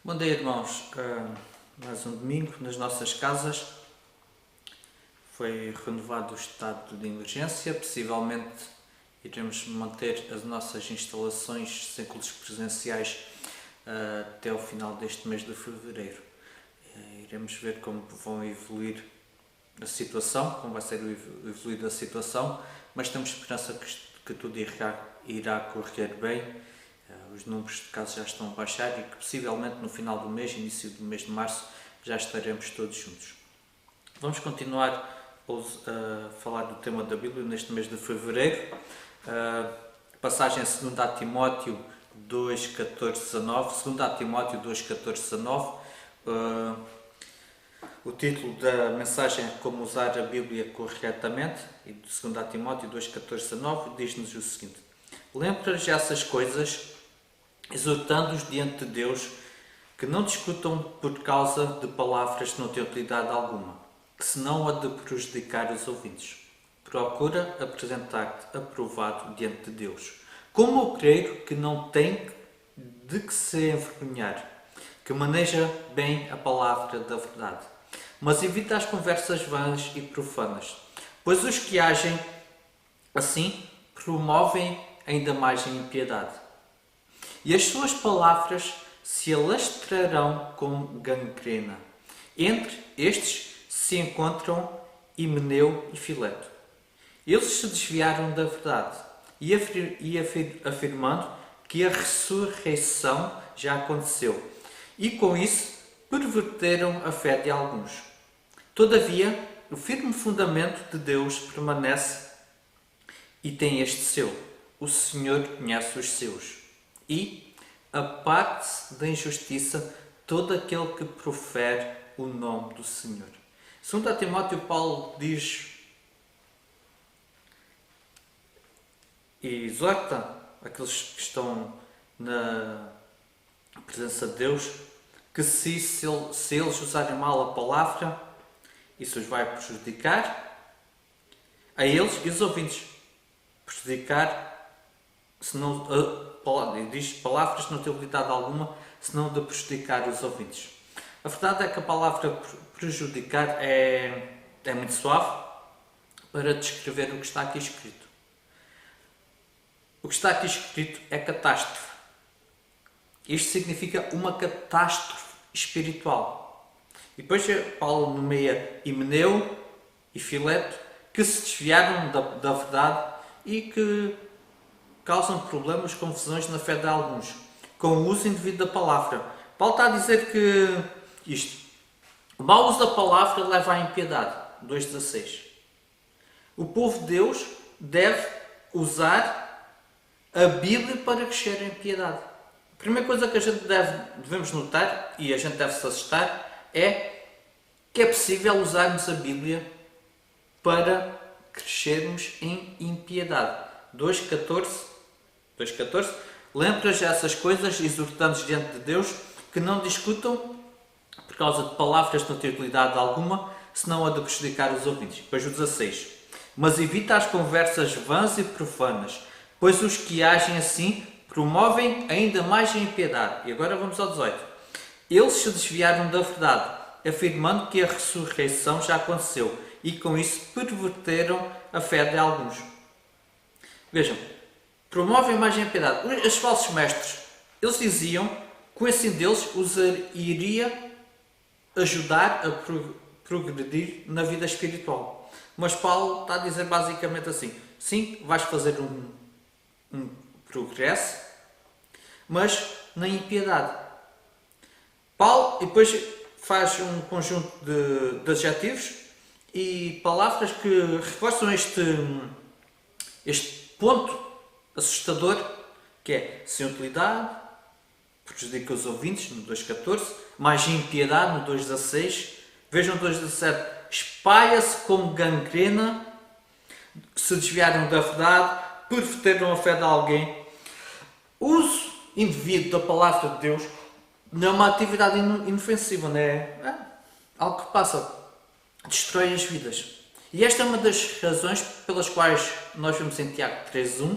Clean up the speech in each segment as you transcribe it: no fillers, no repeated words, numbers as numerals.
Bom dia, irmãos. Mais um domingo nas nossas casas. Foi renovado o estado de emergência. Possivelmente iremos manter as nossas instalações sem cultos presenciais até o final deste mês de fevereiro. Iremos ver como vão evoluir a situação, como vai ser o evoluir da situação, mas temos esperança que tudo irá correr bem. Os números de casos já estão a baixar e que possivelmente no final do mês, início do mês de março, já estaremos todos juntos. Vamos continuar a falar do tema da Bíblia neste mês de fevereiro. Passagem em 2 Timóteo 2, 14, 19. 2 Timóteo 2, 14, 19. O título da mensagem é Como usar a Bíblia corretamente, e de 2 Timóteo 2, 14, 19 diz-nos o seguinte: Lembra-lhes essas coisas, exortando-os diante de Deus, que não discutam por causa de palavras que não têm utilidade alguma, senão a de prejudicar os ouvintes. Procura apresentar-te aprovado diante de Deus, como o creio que não tem de que se envergonhar, que maneja bem a palavra da verdade. Mas evita as conversas vãs e profanas, pois os que agem assim promovem ainda mais a impiedade. E as suas palavras se alastrarão como gangrena. Entre estes se encontram Himeneu e Fileto. Eles se desviaram da verdade e afirmando que a ressurreição já aconteceu, e com isso perverteram a fé de alguns. Todavia, o firme fundamento de Deus permanece e tem este selo: o Senhor conhece os seus. E aparte-se da injustiça todo aquele que profere o nome do Senhor. 2 Timóteo, Paulo diz e exorta aqueles que estão na presença de Deus que se eles usarem mal a palavra, isso os vai prejudicar a eles e os ouvintes. Prejudicar, se não, diz palavras que não têm utilidade alguma, senão de prejudicar os ouvintes. A verdade é que a palavra prejudicar é muito suave para descrever o que está aqui escrito. O que está aqui escrito é catástrofe. Isto significa uma catástrofe espiritual. E depois Paulo nomeia Himeneu e Fileto, que se desviaram da verdade e que causam problemas, confusões na fé de alguns, com o uso indevido da palavra. Paulo está a dizer que o mau uso da palavra leva à impiedade. 2,16. O povo de Deus deve usar a Bíblia para crescer em piedade. A primeira coisa que a gente devemos notar, e a gente deve se assustar, é que é possível usarmos a Bíblia para crescermos em impiedade. 2,14. Lembra-te essas coisas, exortando-os diante de Deus, que não discutam por causa de palavras que não têm utilidade alguma, senão a de prejudicar os ouvintes. Depois o 16. Mas evita as conversas vãs e profanas, pois os que agem assim promovem ainda mais a impiedade. E agora vamos ao 18. Eles se desviaram da verdade, afirmando que a ressurreição já aconteceu, e com isso perverteram a fé de alguns. Vejam, promovem mais a impiedade. Os falsos mestres, eles diziam que o ensino deles os iria ajudar a progredir na vida espiritual. Mas Paulo está a dizer basicamente assim: sim, vais fazer um progresso, mas na impiedade. Paulo depois faz um conjunto de adjetivos e palavras que reforçam este ponto assustador, que é sem utilidade, prejudica os ouvintes, no 2,14, mais impiedade, no 2,16. Vejam o 2,17, espalha-se como gangrena, se desviaram da verdade, perverteram a fé de alguém. O uso indevido da palavra de Deus não é uma atividade inofensiva, não é? É algo que passa, destrói as vidas. E esta é uma das razões pelas quais nós vemos em Tiago 3,1,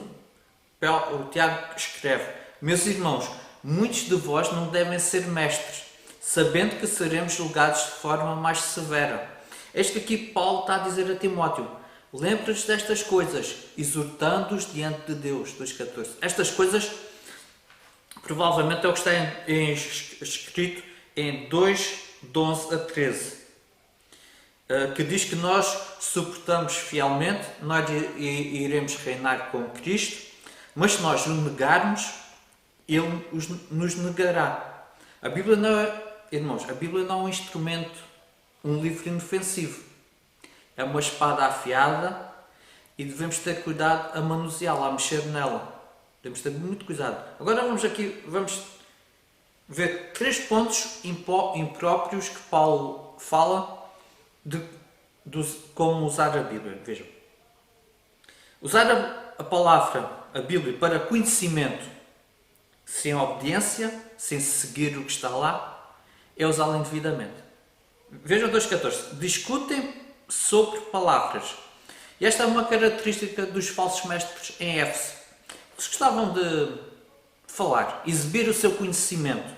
o Tiago escreve: Meus irmãos, muitos de vós não devem ser mestres, sabendo que seremos julgados de forma mais severa. Eis que aqui Paulo está a dizer a Timóteo: lembra-te destas coisas, exortando-os diante de Deus. 2,14. Estas coisas provavelmente é o que está escrito em 2, de 11 a 13. Que diz que nós suportamos fielmente, nós iremos reinar com Cristo, mas se nós o negarmos, Ele nos negará. A Bíblia não é, irmãos, a Bíblia não é um instrumento, um livro inofensivo. É uma espada afiada e devemos ter cuidado a manuseá-la, a mexer nela. Devemos ter muito cuidado. Agora vamos ver 3 pontos impróprios que Paulo fala de como usar a Bíblia. Vejam. Usar a palavra, a Bíblia, para conhecimento sem obediência, sem seguir o que está lá, é usá-la indevidamente. Vejam 2,14. Discutem sobre palavras. E esta é uma característica dos falsos mestres em Éfeso. Eles gostavam de falar, exibir o seu conhecimento,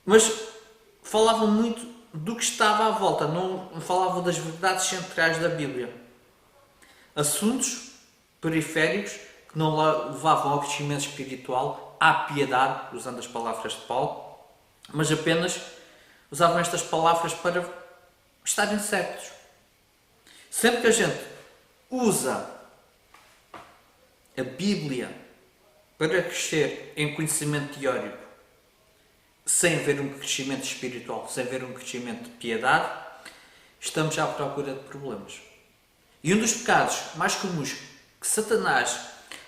mas falavam muito do que estava à volta, não falavam das verdades centrais da Bíblia. Assuntos periféricos que não levavam ao crescimento espiritual, à piedade, usando as palavras de Paulo, mas apenas usavam estas palavras para estarem certos. Sempre que a gente usa a Bíblia para crescer em conhecimento teórico, sem ver um crescimento espiritual, sem ver um crescimento de piedade, estamos à procura de problemas. E um dos pecados mais comuns que Satanás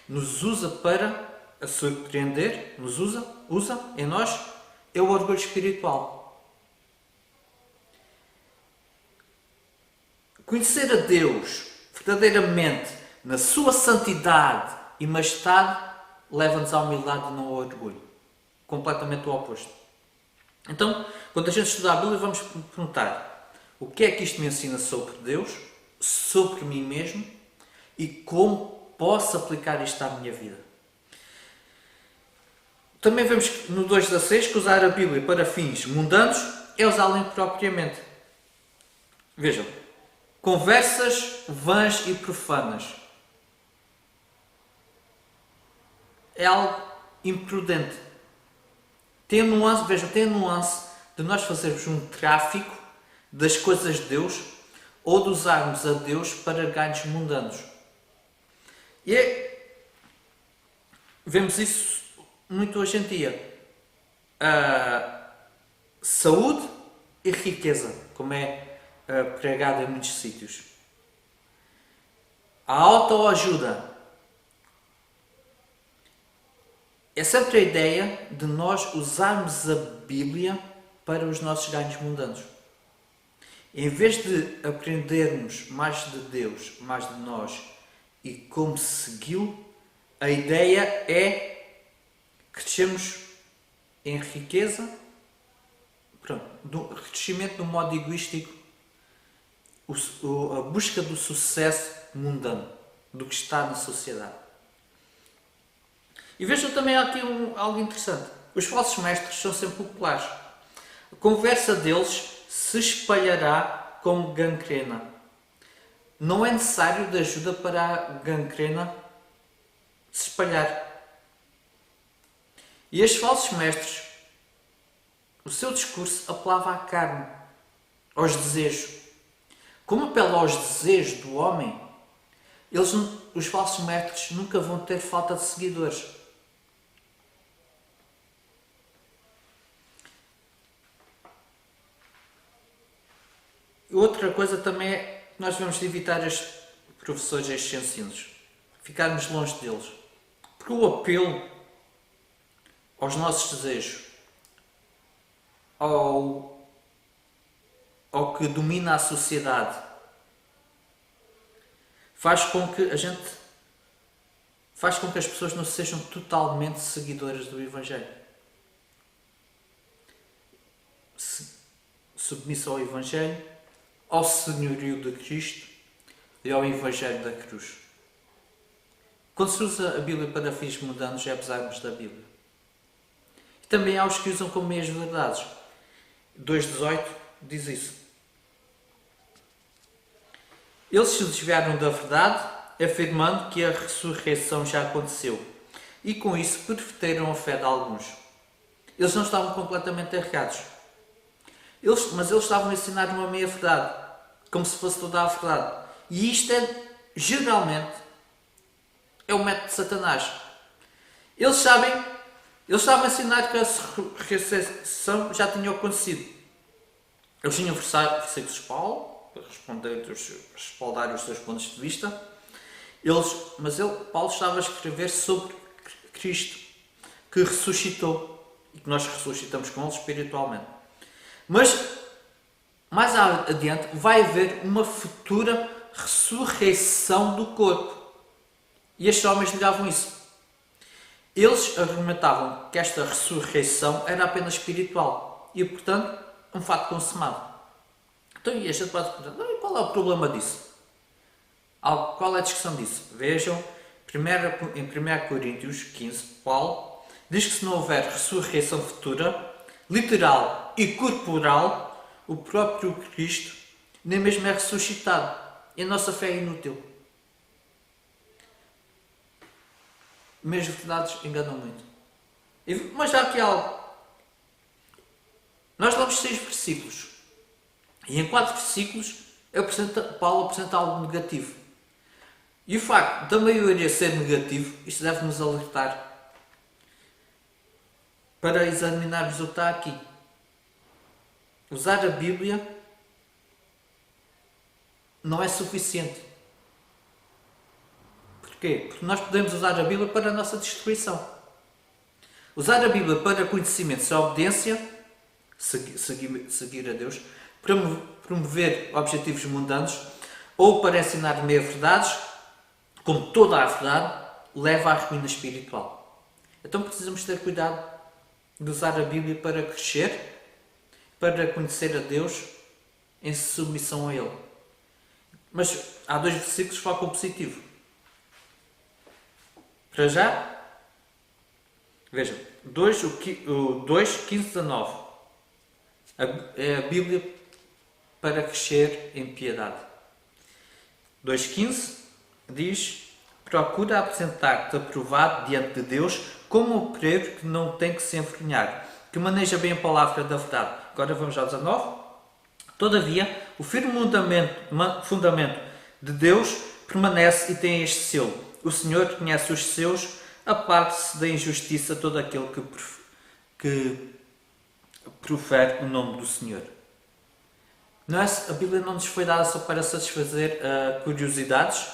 nos usa para a surpreender, usa em nós, é o orgulho espiritual. Conhecer a Deus verdadeiramente na sua santidade e majestade leva-nos à humildade e não ao orgulho. Completamente o oposto. Então, quando a gente estuda a Bíblia, vamos perguntar: o que é que isto me ensina sobre Deus, sobre mim mesmo e como posso aplicar isto à minha vida? Também vemos no 2,16 que usar a Bíblia para fins mundanos é usá-la impropriamente. Vejam, conversas vãs e profanas. É algo imprudente. Tem a nuance de nós fazermos um tráfico das coisas de Deus ou de usarmos a Deus para ganhos mundanos. Vemos isso muito hoje em dia. Saúde e riqueza, como é pregado em muitos sítios. A autoajuda. É sempre a ideia de nós usarmos a Bíblia para os nossos ganhos mundanos. Em vez de aprendermos mais de Deus, mais de nós e como segui-lo, a ideia é crescermos em riqueza, crescimento no modo egoístico, a busca do sucesso mundano, do que está na sociedade. E vejam também aqui algo interessante. Os falsos mestres são sempre populares. A conversa deles se espalhará como gangrena. Não é necessário de ajuda para a gangrena se espalhar. E estes falsos mestres, o seu discurso apelava à carne, aos desejos. Como apela aos desejos do homem, os falsos mestres nunca vão ter falta de seguidores. Outra coisa também é que nós devemos evitar estes professores, estes ensinos. Ficarmos longe deles. Porque o apelo aos nossos desejos, ao que domina a sociedade, faz com que as pessoas não sejam totalmente seguidoras do Evangelho. Submissão ao Evangelho, ao senhorio de Cristo e ao Evangelho da cruz. Quando se usa a Bíblia para fins mundanos, é abusarmos da Bíblia. E também há os que usam como meias verdades. 2,18 diz isso. Eles se desviaram da verdade, afirmando que a ressurreição já aconteceu. E com isso perverteram a fé de alguns. Eles não estavam completamente errados. Mas eles estavam a ensinar uma meia verdade, como se fosse toda a verdade. E isto geralmente, é o método de Satanás. Eles estavam a ensinar que a ressurreição já tinha acontecido. Eles tinham versículos de Paulo, para respaldar os seus pontos de vista. Paulo estava a escrever sobre Cristo, que ressuscitou, e que nós ressuscitamos com ele espiritualmente. Mas, mais adiante, vai haver uma futura ressurreição do corpo. E estes homens negavam isso. Eles argumentavam que esta ressurreição era apenas espiritual e, portanto, um fato consumado. Então, e a gente pode perguntar, qual é o problema disso? Qual é a discussão disso? Vejam, em 1 Coríntios 15, Paulo diz que se não houver ressurreição futura, literal e corporal, o próprio Cristo nem mesmo é ressuscitado. E a nossa fé é inútil. Meias verdades enganam muito. Mas já aqui há algo. Nós lemos 6 versículos. E em 4 versículos, Paulo apresenta algo negativo. E o facto da maioria ser negativo, isto deve nos alertar para examinarmos o que está aqui. Usar a Bíblia não é suficiente. Porquê? Porque nós podemos usar a Bíblia para a nossa destruição. Usar a Bíblia para conhecimento sem obediência, seguir a Deus, para promover objetivos mundanos, ou para ensinar meia-verdades, como toda a verdade, leva à ruína espiritual. Então precisamos ter cuidado de usar a Bíblia para crescer, para conhecer a Deus em submissão a Ele. Mas há 2 versículos que focam positivo. Para já, vejam, 2, 15, 19. É a Bíblia para crescer em piedade. 2,15 diz: procura apresentar-te aprovado diante de Deus como um obreiro que não tem que se envergonhar, que maneja bem a palavra da verdade. Agora vamos ao 19. Todavia, o firme fundamento de Deus permanece e tem este selo: o Senhor conhece os seus, aparte-se da injustiça todo aquele que profere o nome do Senhor. A Bíblia não nos foi dada só para satisfazer curiosidades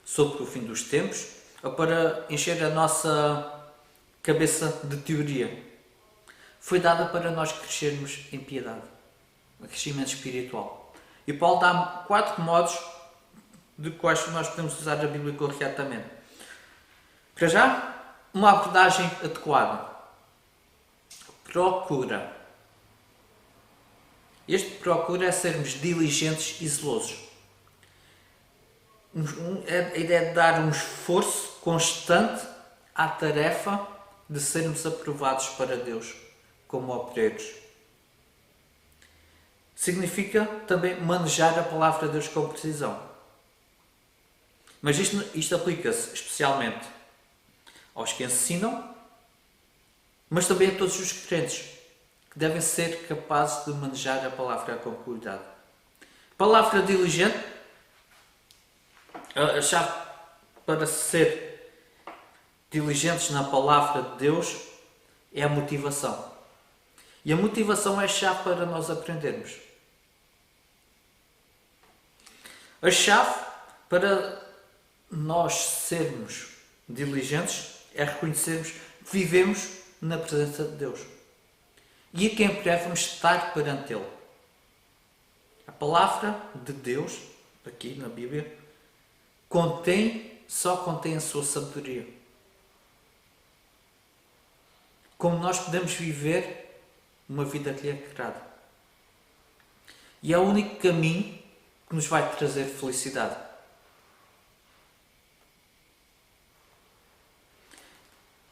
sobre o fim dos tempos ou para encher a nossa cabeça de teoria. Foi dada para nós crescermos em piedade, um crescimento espiritual. E Paulo dá 4 modos de quais nós podemos usar a Bíblia corretamente. Para já, uma abordagem adequada. Procura. Este procura é sermos diligentes e zelosos. A ideia de dar um esforço constante à tarefa de sermos aprovados para Deus como obreiros. Significa também manejar a palavra de Deus com precisão. Mas isto aplica-se especialmente aos que ensinam, mas também a todos os crentes, que devem ser capazes de manejar a palavra com cuidado. Palavra diligente, a chave para ser diligentes na palavra de Deus é a motivação. E a motivação é a chave para nós aprendermos. A chave para nós sermos diligentes é reconhecermos que vivemos na presença de Deus. E a quem breve vamos estar perante Ele. A palavra de Deus, aqui na Bíblia, só contém a sua sabedoria. Como nós podemos viver uma vida que lhe agrada. E é o único caminho que nos vai trazer felicidade.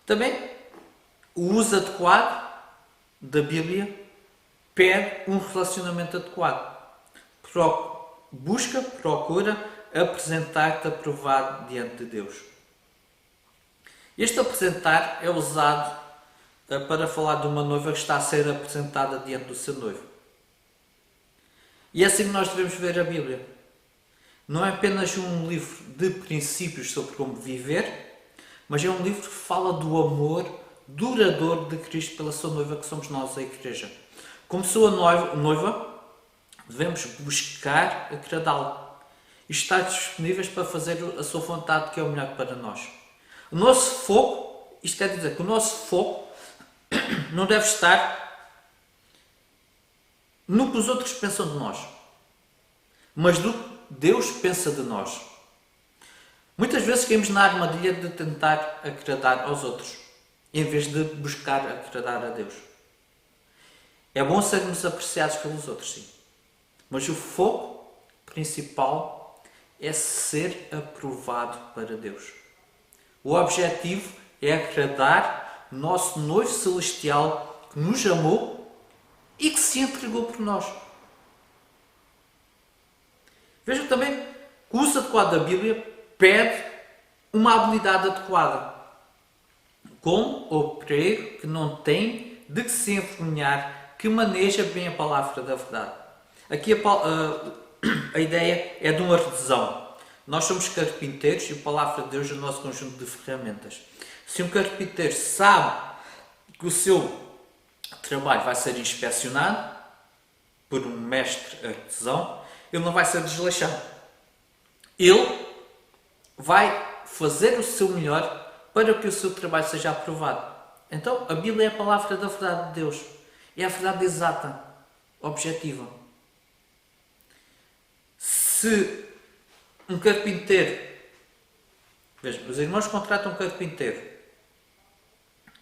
Também, o uso adequado da Bíblia pede um relacionamento adequado. Procura apresentar-te aprovado diante de Deus. Este apresentar é usado para falar de uma noiva que está a ser apresentada diante do seu noivo. E é assim que nós devemos ver a Bíblia. Não é apenas um livro de princípios sobre como viver, mas é um livro que fala do amor duradouro de Cristo pela sua noiva, que somos nós, a Igreja. Como sua noiva, devemos buscar agradá-lo e estar disponíveis para fazer a sua vontade, que é o melhor para nós. O nosso foco, isto quer dizer que o nosso foco não deve estar no que os outros pensam de nós, mas do que Deus pensa de nós. Muitas vezes caímos na armadilha de tentar agradar aos outros, em vez de buscar agradar a Deus. É bom sermos apreciados pelos outros, sim. Mas o foco principal é ser aprovado para Deus. O objetivo é agradar o nosso noivo celestial que nos amou e que se entregou por nós. Vejam também que o uso adequado da Bíblia pede uma habilidade adequada. Como o obreiro que não tem de que se envergonhar, que maneja bem a palavra da verdade. Aqui a ideia é de um artesão. Nós somos carpinteiros e a palavra de Deus é o nosso conjunto de ferramentas. Se um carpinteiro sabe que o seu trabalho vai ser inspecionado por um mestre artesão, ele não vai ser desleixado. Ele vai fazer o seu melhor para que o seu trabalho seja aprovado. Então, a Bíblia é a palavra da verdade de Deus. É a verdade exata, objetiva. Se um carpinteiro... Vejam, os irmãos contratam um carpinteiro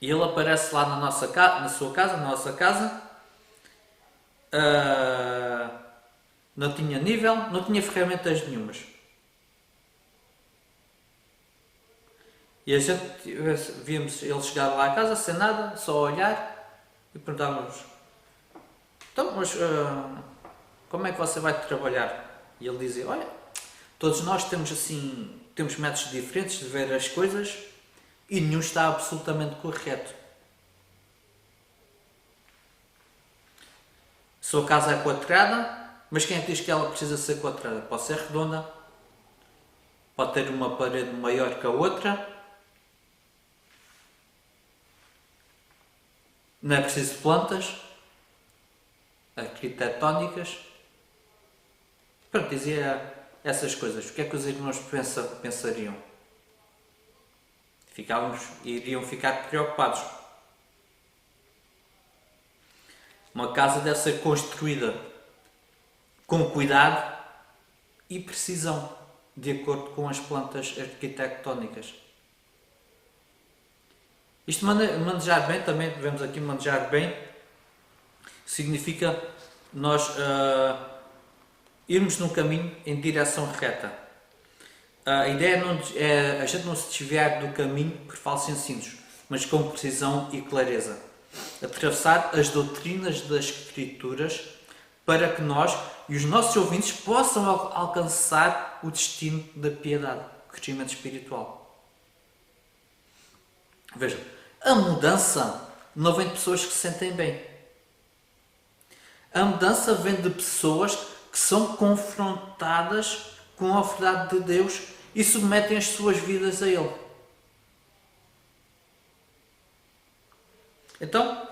e ele aparece lá na nossa casa, não tinha nível, não tinha ferramentas nenhumas. E a gente víamos ele chegar lá à casa sem nada, só a olhar e perguntávamos: então, mas como é que você vai trabalhar? E ele dizia: olha, todos nós temos métodos diferentes de ver as coisas e nenhum está absolutamente correto. A sua casa é quadrada, mas quem é que diz que ela precisa ser quadrada? Pode ser redonda, pode ter uma parede maior que a outra. Não é preciso plantas arquitetónicas. Pronto, dizia essas coisas. O que é que os irmãos pensariam? Iriam ficar preocupados. Uma casa deve ser construída com cuidado e precisão, de acordo com as plantas arquitetónicas. Isto manejar bem, também devemos aqui manejar bem, significa nós irmos num caminho em direção reta. A ideia é a gente não se desviar do caminho por falsos ensinos, mas com precisão e clareza. Atravessar as doutrinas das Escrituras para que nós e os nossos ouvintes possam alcançar o destino da piedade, o crescimento espiritual. Vejam, a mudança não vem de pessoas que se sentem bem. A mudança vem de pessoas que são confrontadas com a verdade de Deus e submetem as suas vidas a Ele. Então,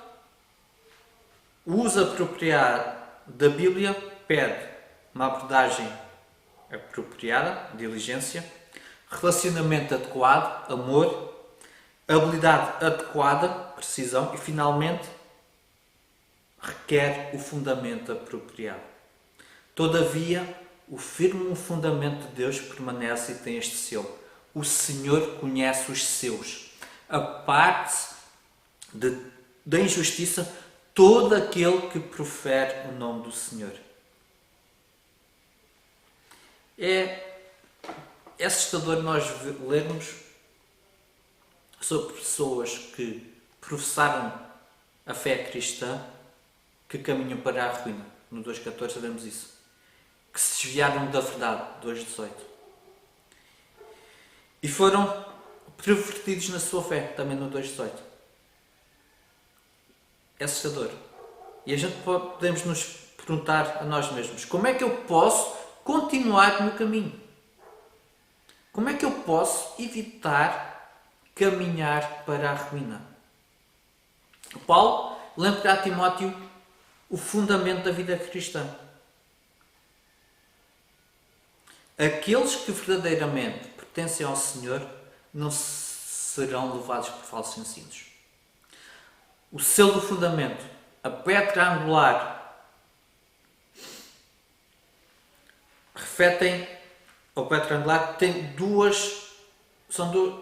o uso apropriado da Bíblia pede uma abordagem apropriada, diligência, relacionamento adequado, amor, habilidade adequada, precisão e, finalmente, requer o fundamento apropriado. Todavia, o firme fundamento de Deus permanece e tem este selo: o Senhor conhece os seus. Aparte-se da injustiça todo aquele que profere o nome do Senhor. É assustador nós lermos sobre pessoas que professaram a fé cristã que caminham para a ruína. No 2.14 sabemos isso. Que se desviaram da verdade. 2.18. E foram pervertidos na sua fé. Também no 2.18. É assustador. E a gente podemos nos perguntar a nós mesmos: como é que eu posso continuar no caminho? Como é que eu posso evitar caminhar para a ruína? O Paulo lembra a Timóteo o fundamento da vida cristã. Aqueles que verdadeiramente pertencem ao Senhor não serão levados por falsos ensinos. O selo do fundamento, a pedra angular, refletem, a pedra angular tem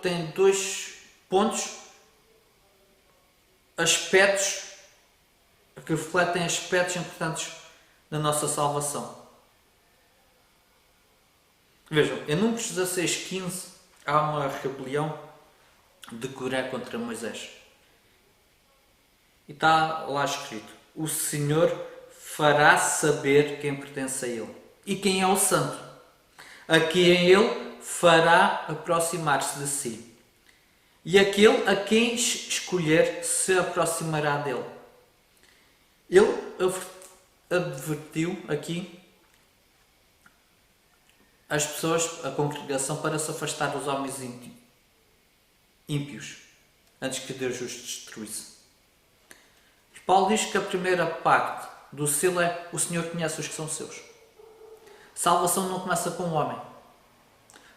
tem dois pontos, aspectos que refletem aspectos importantes na nossa salvação. Vejam, em Números 16:15 há uma rebelião de Coré contra Moisés. E está lá escrito: o Senhor fará saber quem pertence a Ele e quem é o santo, a quem Ele fará aproximar-se de si. E aquele a quem escolher se aproximará dele. Ele advertiu aqui as pessoas, a congregação, para se afastar dos homens ímpios, antes que Deus os destruísse. Paulo diz que a primeira parte do selo é: o Senhor conhece os que são seus. Salvação não começa com o homem,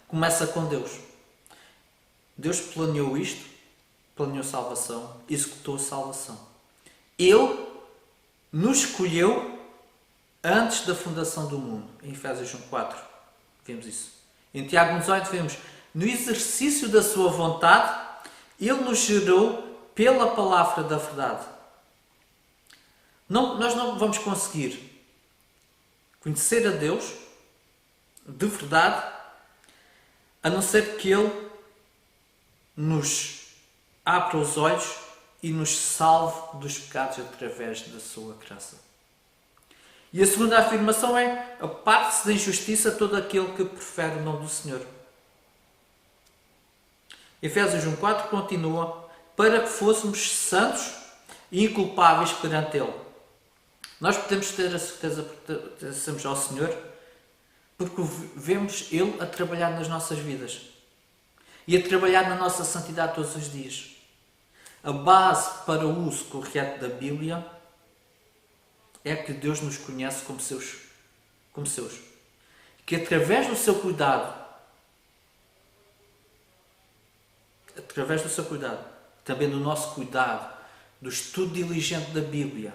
começa com Deus. Deus planeou isto, planeou salvação, executou salvação. Ele nos escolheu antes da fundação do mundo. Em Efésios 1:4 vemos isso. Em Tiago 1:8 vemos: no exercício da sua vontade, Ele nos gerou pela palavra da verdade. Nós não vamos conseguir conhecer a Deus de verdade a não ser que Ele nos abra os olhos e nos salve dos pecados através da sua graça. E a segunda afirmação é: aparte-se da injustiça todo aquele que prefere o nome do Senhor. Efésios 1:4 continua: para que fôssemos santos e inculpáveis perante Ele. Nós podemos ter a certeza que pertencemos ao Senhor porque vemos Ele a trabalhar nas nossas vidas e a trabalhar na nossa santidade todos os dias. A base para o uso correto da Bíblia é que Deus nos conhece como seus. Que através do seu cuidado, também do nosso cuidado, do estudo diligente da Bíblia,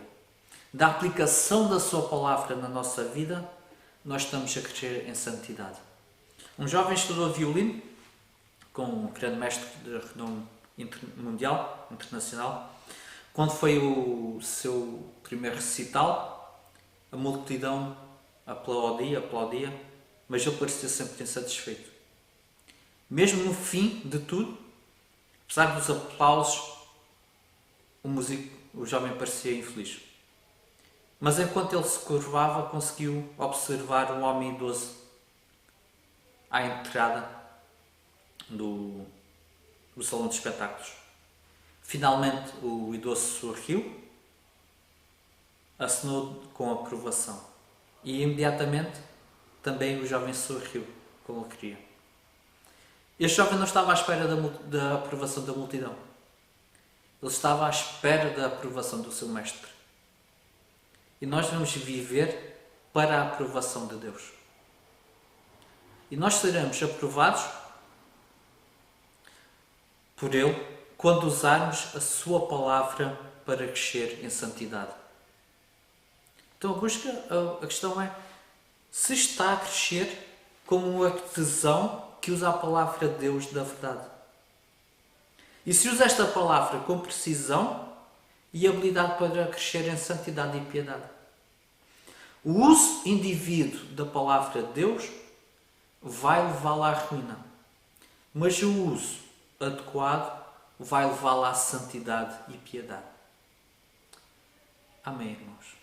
da aplicação da sua palavra na nossa vida, nós estamos a crescer em santidade. Um jovem estudou violino com um grande mestre de renome mundial, internacional. Quando foi o seu primeiro recital, a multidão aplaudia, mas ele parecia sempre insatisfeito. Mesmo no fim de tudo, apesar dos aplausos, o jovem parecia infeliz. Mas enquanto ele se curvava, conseguiu observar um homem idoso à entrada do salão de espetáculos. Finalmente o idoso sorriu, acenou com aprovação. E imediatamente também o jovem sorriu com alegria. Este jovem não estava à espera da aprovação da multidão. Ele estava à espera da aprovação do seu mestre. E nós devemos viver para a aprovação de Deus. E nós seremos aprovados por Ele quando usarmos a sua palavra para crescer em santidade. Então a questão é: se está a crescer como um artesão que usa a palavra de Deus da verdade. E se usa esta palavra com precisão e habilidade para crescer em santidade e piedade. O uso indevido da palavra de Deus vai levá-la à ruína. Mas o uso adequado vai levá-la à santidade e piedade. Amém, irmãos.